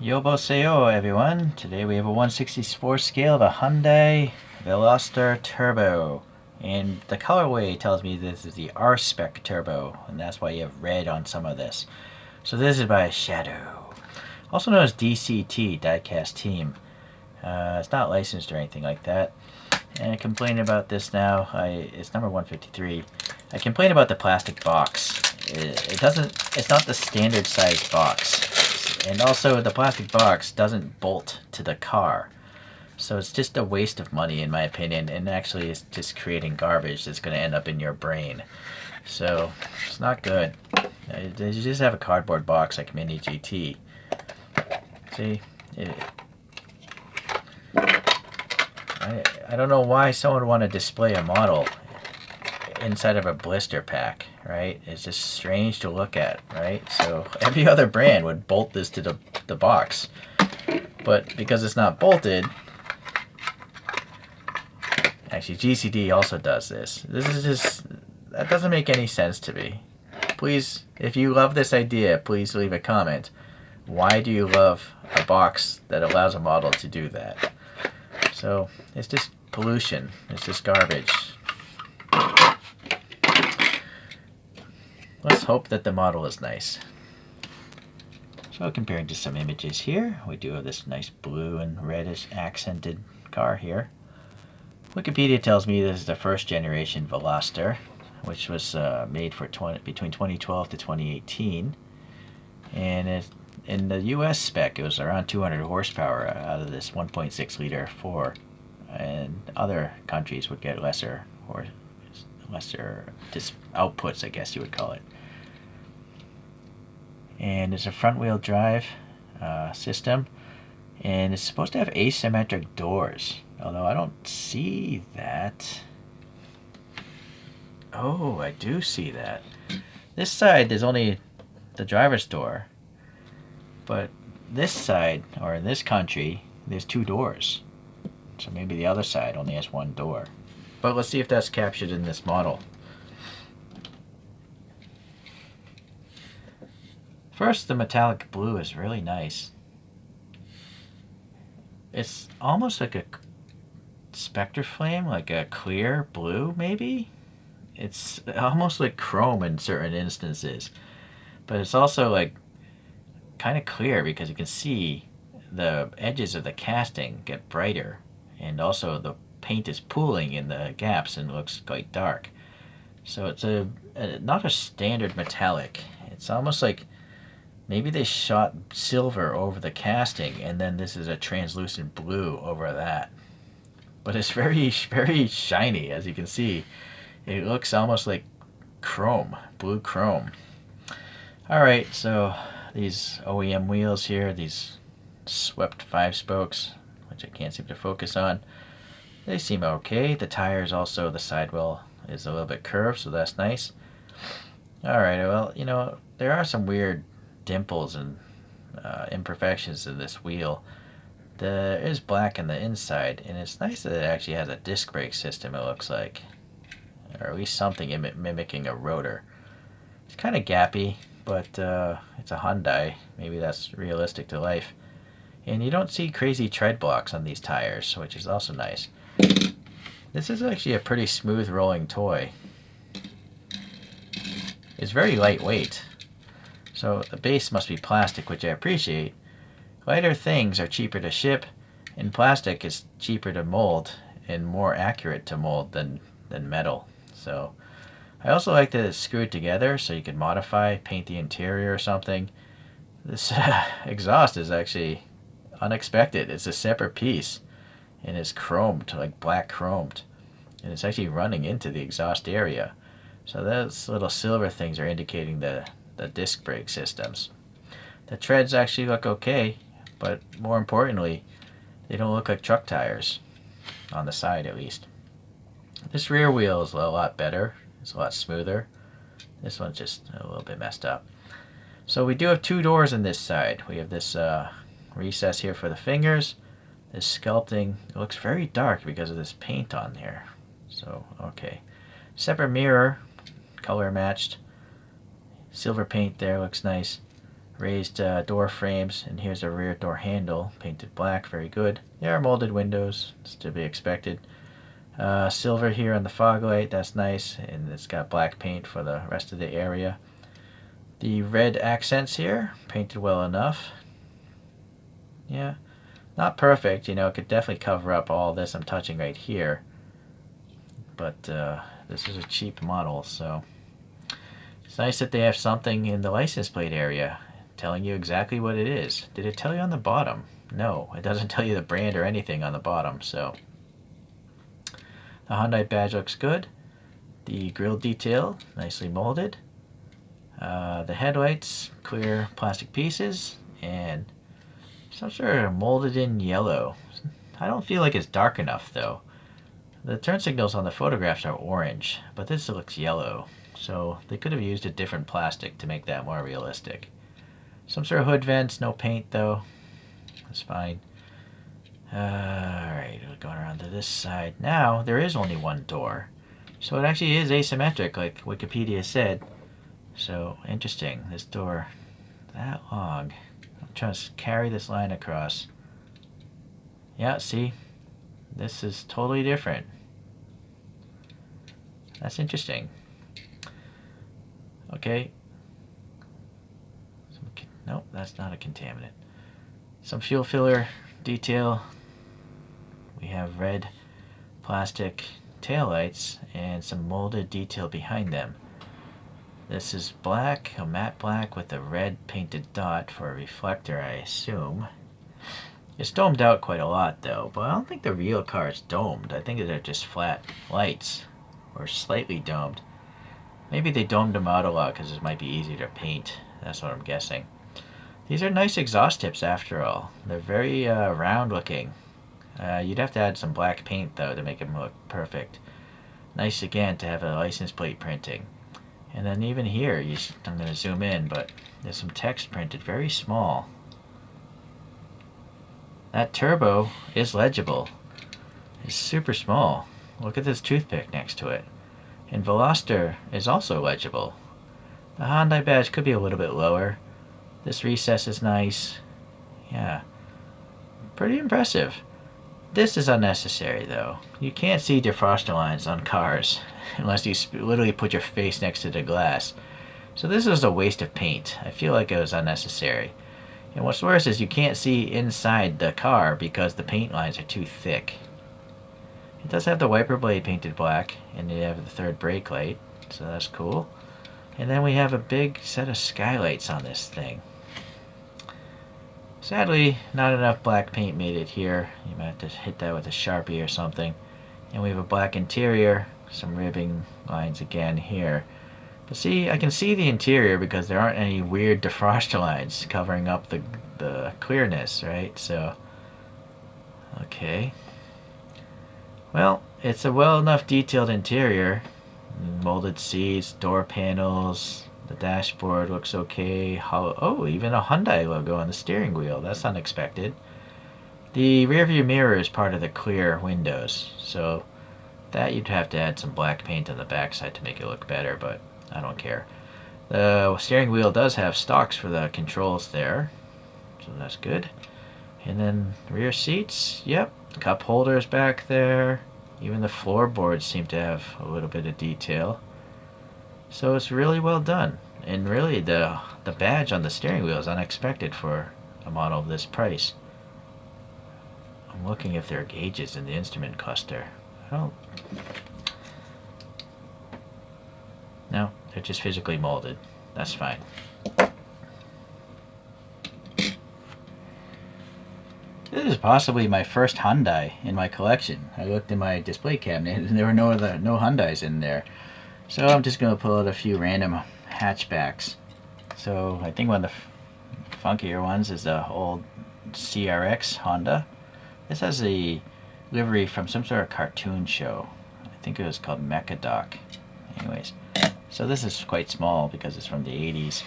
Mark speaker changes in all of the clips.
Speaker 1: Yoboseo everyone. Today we have a 1/64 scale of a Hyundai Veloster Turbo. And the colorway tells me this is the R-Spec Turbo, and that's why you have red on some of this. So this is by Shadow. Also known as DCT, Diecast Team. It's not licensed or anything like that. And I complain about this now. It's number 153. I complain about the plastic box. It's not the standard size box. And also the plastic box doesn't bolt to the car. So it's just a waste of money in my opinion, and actually it's just creating garbage that's going to end up in your brain. So it's not good. You just have a cardboard box like Mini GT. See? I don't know why someone would want to display a model inside of a blister pack, right? It's just strange to look at, right? So every other brand would bolt this to the box. But because it's not bolted, actually GCD also does this. That doesn't make any sense to me. Please, if you love this idea, please leave a comment. Why do you love a box that allows a model to do that? So it's just pollution. It's just garbage. Let's hope that the model is nice. So comparing to some images here, we do have this nice blue and reddish accented car here. Wikipedia tells me this is the first generation Veloster, which was made for between 2012 to 2018. And in the US spec, it was around 200 horsepower out of this 1.6 liter 4. And other countries would get lesser outputs, I guess you would call it. And it's a front wheel drive system, and it's supposed to have asymmetric doors, although I don't see that. Oh, I do see that. This side there's only the driver's door, but this side, or in this country, there's 2 doors. So maybe the other side only has 1 door. But let's see if that's captured in this model. First, the metallic blue is really nice. It's almost like a spectre flame, like a clear blue maybe? It's almost like chrome in certain instances. But it's also like kind of clear because you can see the edges of the casting get brighter. And also the paint is pooling in the gaps and looks quite dark. So it's not a standard metallic. It's almost like maybe they shot silver over the casting and then this is a translucent blue over that. But it's very, very shiny, as you can see. It looks almost like chrome, blue chrome. Alright, so these OEM wheels here, these swept 5 spokes, which I can't seem to focus on. They seem okay. The tires also, the sidewall is a little bit curved, so that's nice. Alright, well, you know, there are some weird dimples and imperfections in this wheel. There is black on the inside, and it's nice that it actually has a disc brake system, it looks like. Or at least something mimicking a rotor. It's kind of gappy, but it's a Hyundai. Maybe that's realistic to life. And you don't see crazy tread blocks on these tires, which is also nice. This is actually a pretty smooth rolling toy. It's very lightweight. So the base must be plastic, which I appreciate. Lighter things are cheaper to ship, and plastic is cheaper to mold and more accurate to mold than metal. So I also like that it's screwed together so you can modify, paint the interior or something. This exhaust is actually unexpected. It's a separate piece and it's chromed, like black chromed, and it's actually running into the exhaust area. So those little silver things are indicating the disc brake systems. The treads actually look okay, but more importantly, they don't look like truck tires, on the side at least. This rear wheel is a lot better. It's a lot smoother. This one's just a little bit messed up. So we do have 2 doors in this side. We have this recess here for the fingers. This sculpting, it looks very dark because of this paint on there. So, okay. Separate mirror, color matched. Silver paint there looks nice. Raised door frames, and here's a rear door handle, painted black, very good. There are molded windows, it's to be expected. Silver here on the fog light, that's nice, and it's got black paint for the rest of the area. The red accents here, painted well enough. Yeah, not perfect, you know, it could definitely cover up all this I'm touching right here. But this is a cheap model, so it's nice that they have something in the license plate area telling you exactly what it is. Did it tell you on the bottom? No, it doesn't tell you the brand or anything on the bottom, so the Hyundai badge looks good. The grille detail, nicely molded. The headlights, clear plastic pieces, and some sort of molded in yellow. I don't feel like it's dark enough though. The turn signals on the photographs are orange, but this looks yellow, so they could have used a different plastic to make that more realistic. Some sort of hood vents, no paint though. That's fine. Alright, we're going around to this side. Now, there is only one door. So it actually is asymmetric, like Wikipedia said. So, interesting. This door, that long. I'm trying to carry this line across. Yeah, see? This is totally different. That's interesting. Okay. Nope, that's not a contaminant. Some fuel filler detail. We have red plastic taillights and some molded detail behind them. This is black, a matte black with a red painted dot for a reflector, I assume. It's domed out quite a lot though, but I don't think the real car is domed. I think they're just flat lights, or slightly domed. Maybe they domed them out a lot because it might be easier to paint. That's what I'm guessing. These are nice exhaust tips after all. They're very round looking. You'd have to add some black paint though to make them look perfect. Nice again to have a license plate printing. And then even here, I'm going to zoom in, but there's some text printed very small. That turbo is legible. It's super small. Look at this toothpick next to it. And Veloster is also legible. The Hyundai badge could be a little bit lower. This recess is nice. Yeah. Pretty impressive. This is unnecessary though. You can't see defroster lines on cars unless you literally put your face next to the glass. So this is a waste of paint. I feel like it was unnecessary. And what's worse is you can't see inside the car because the paint lines are too thick. It does have the wiper blade painted black, and you have the third brake light, so that's cool. And then we have a big set of skylights on this thing. Sadly, not enough black paint made it here. You might have to hit that with a Sharpie or something. And we have a black interior, some ribbing lines again here. But see, I can see the interior because there aren't any weird defroster lines covering up the clearness, right? So, okay. Well, it's a well enough detailed interior. Molded seats, door panels, the dashboard looks okay. Oh, even a Hyundai logo on the steering wheel. That's unexpected. The rear view mirror is part of the clear windows, so that you'd have to add some black paint on the backside to make it look better, but I don't care. The steering wheel does have stalks for the controls there, so that's good. And then rear seats, yep, cup holders back there. Even the floorboards seem to have a little bit of detail. So it's really well done. And really the badge on the steering wheel is unexpected for a model of this price. I'm looking if there are gauges in the instrument cluster. No, they're just physically molded. That's fine. This is possibly my first Hyundai in my collection. I looked in my display cabinet and there were no Hyundais in there. So I'm just going to pull out a few random hatchbacks. So I think one of the funkier ones is the old CRX Honda. This has a livery from some sort of cartoon show. I think it was called Mechadoc. Anyways, so this is quite small because it's from the 80s.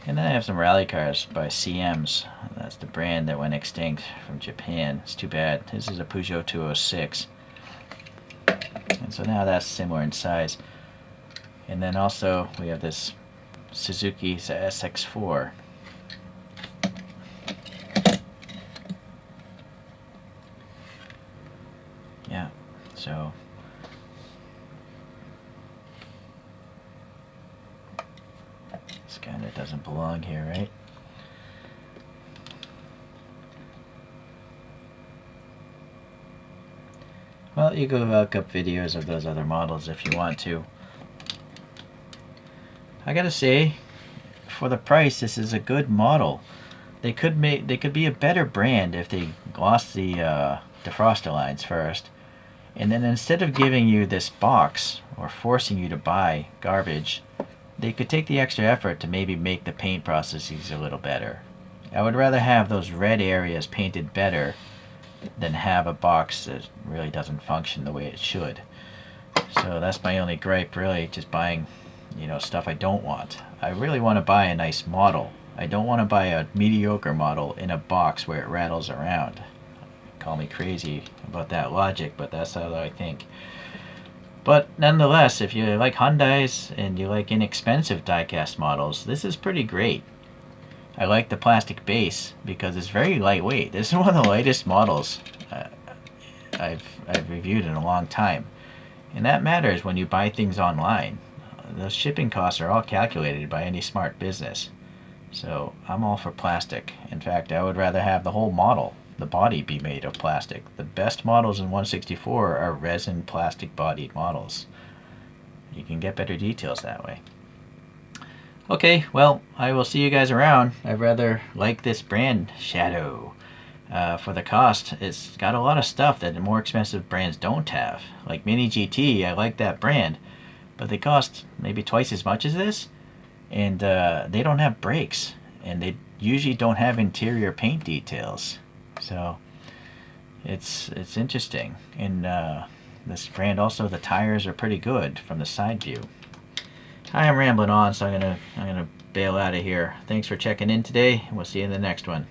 Speaker 1: And then I have some rally cars by CM's. That's the brand that went extinct from Japan. It's too bad. This is a Peugeot 206. And so now that's similar in size. And then also we have this Suzuki's SX4. Yeah, so this kind of doesn't belong here, right? Well, you can look up videos of those other models if you want to. I gotta say, for the price, this is a good model. They could be a better brand if they glossed the defroster lines first, and then instead of giving you this box or forcing you to buy garbage, they could take the extra effort to maybe make the paint processes a little better. I would rather have those red areas painted better than have a box that really doesn't function the way it should. So that's my only gripe, really, just buying, stuff I don't want. I really want to buy a nice model. I don't want to buy a mediocre model in a box where it rattles around. Call me crazy about that logic, but that's how I think. But nonetheless, if you like Hyundais and you like inexpensive diecast models, this is pretty great. I like the plastic base because it's very lightweight. This is one of the lightest models I've reviewed in a long time. And that matters when you buy things online. Those shipping costs are all calculated by any smart business. So I'm all for plastic. In fact, I would rather have the whole model, the body, be made of plastic. The best models in 164 are resin plastic bodied models. You can get better details that way. Okay, well, I will see you guys around. I rather like this brand, Shadow. For the cost, it's got a lot of stuff that the more expensive brands don't have. Like Mini GT, I like that brand, but they cost maybe twice as much as this, and they don't have brakes, and they usually don't have interior paint details. So it's interesting. And this brand also, the tires are pretty good from the side view. I am rambling on, so I'm gonna bail out of here. Thanks for checking in today, and we'll see you in the next one.